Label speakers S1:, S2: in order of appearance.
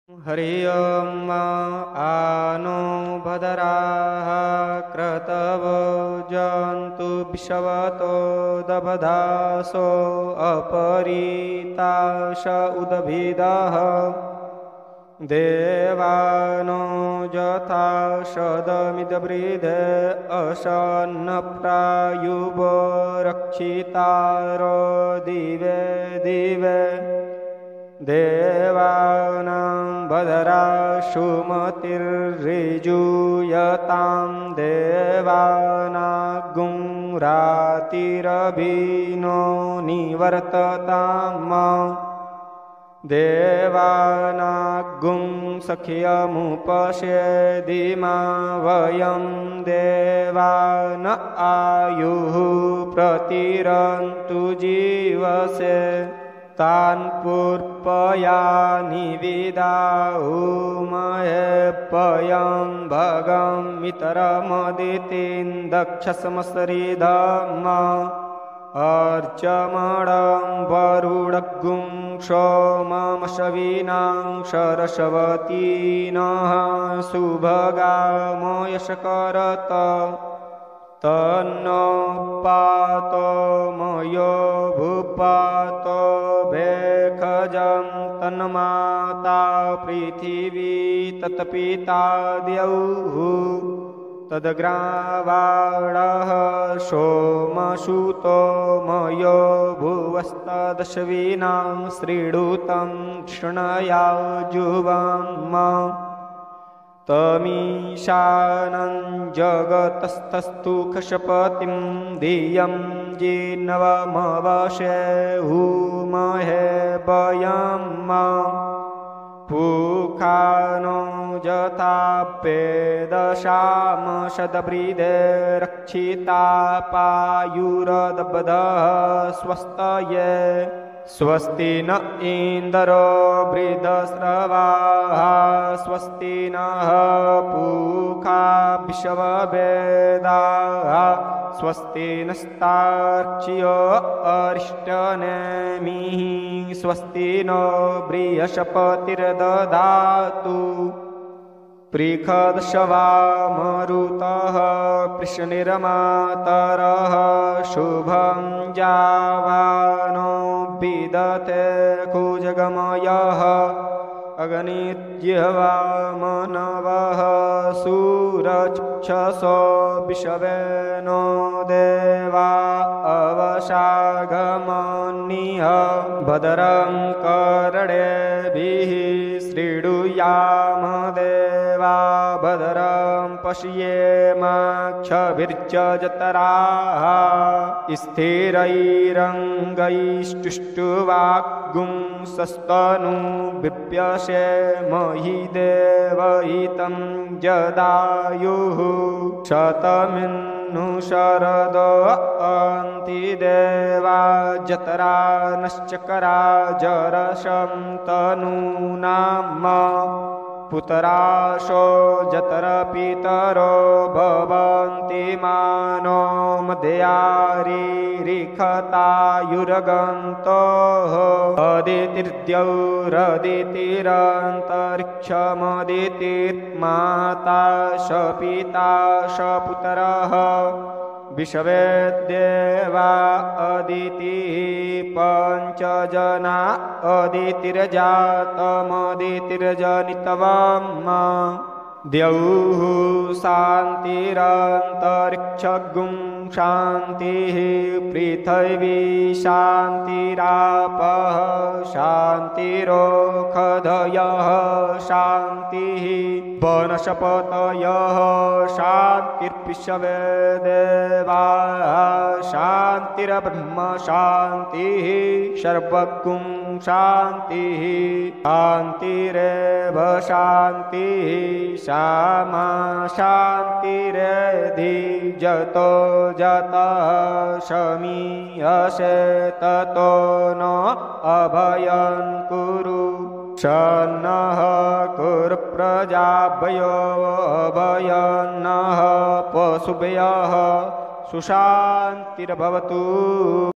S1: हरि ओम आनो भदराः क्रतवो जन्तु विश्वतो दबधासो अपरीताश उदभिदः देवानो यथा सदमिदवृधे असन्नप्रायुवो रक्षितारो दिवे दिवे देवानां भद्रा सुमतिर्ऋजूयतां देवानागुं रातिरभिनो निवर्तताम् देवानागुं सख्यमुपसेदिमा वयं देवान आयुः प्रतिरन्तु जीवसे तान् पूर्पयानि विदाहुमहेपयं भगमितरमदितिं दक्षसमसरिधम अर्चमणं वरुणगुं सोममशविनां सरस्वतीनः सुभगामयशकरत तन्नो पातो मयो भूपातो भेखजं तन्माता पृथिवी तत्पिता द्यौः तद्ग्रावाणः सोमसुतो मयो भुवस्तदश्विनां श्रीणुतं शृणुयाजुवम् तमीशानं जगतस्तस्तु खशपतिं धियं जिन्वमवशे हुमहे वयम् पूखानो यथा पेदशाम शतवृधे रक्षिता पायुरदबधः स्वस्तये स्वस्ति न इन्द्रो वृद्धस्रवाः स्वस्ति नः पूखा विश्ववेदाः स्वस्ति नस्तार्क्ष्यो अरिष्टनेमिः स्वस्ति नो बृहस्पतिर्दधातु पृखदशवा मरुतः कृष्णनिर्मातरः शुभं जावानो विदते कुजगमयः अग्निजिह्वा मनवः सूरचक्षसो विश्वेनो देवा अवशागमनिः भद्रं कर्णेभिः शृणुयाम देवा भद्रं पश्येमाक्षभिर्यजतराः स्थिरैरङ्गैस्तुष्टुवाग्गुं सस्तनु विप्यसे महि देवहितं जदायुः शतमिन्नु शरदो अन्ति देवा जतरा नश्चकरा जरसं तनूनाम् पुतराशो जतर पितरो भवन्ति मानो मध्यारिरिखतायुरगन्तोः अदितिर्द्यौरदितिरन्तरिक्षमदितिर्माता स पिता स पुत्रः विश्वे देवा अदितिः पञ्चजना अदितिर्जातमदितिर्जनितवम् द्यौः शान्तिरन्तरिक्षगुं शान्तिः पृथिवी शान्तिरापः शान्तिरोषधयः शान्तिः वनस्पतयः शान्तिर्विश्वे देवाः शान्तिर्ब्रह्म शान्तिः सर्वगुं शान्तिः शान्तिरेव शान्तिः श्यामा शान्तिरेधि जतो जतः शमीयसे ततो न अभयं कुरु शन्नः कुरु प्रजाभ्यो अभयन्नः पशुभ्यः सुशान्तिर्भवतु।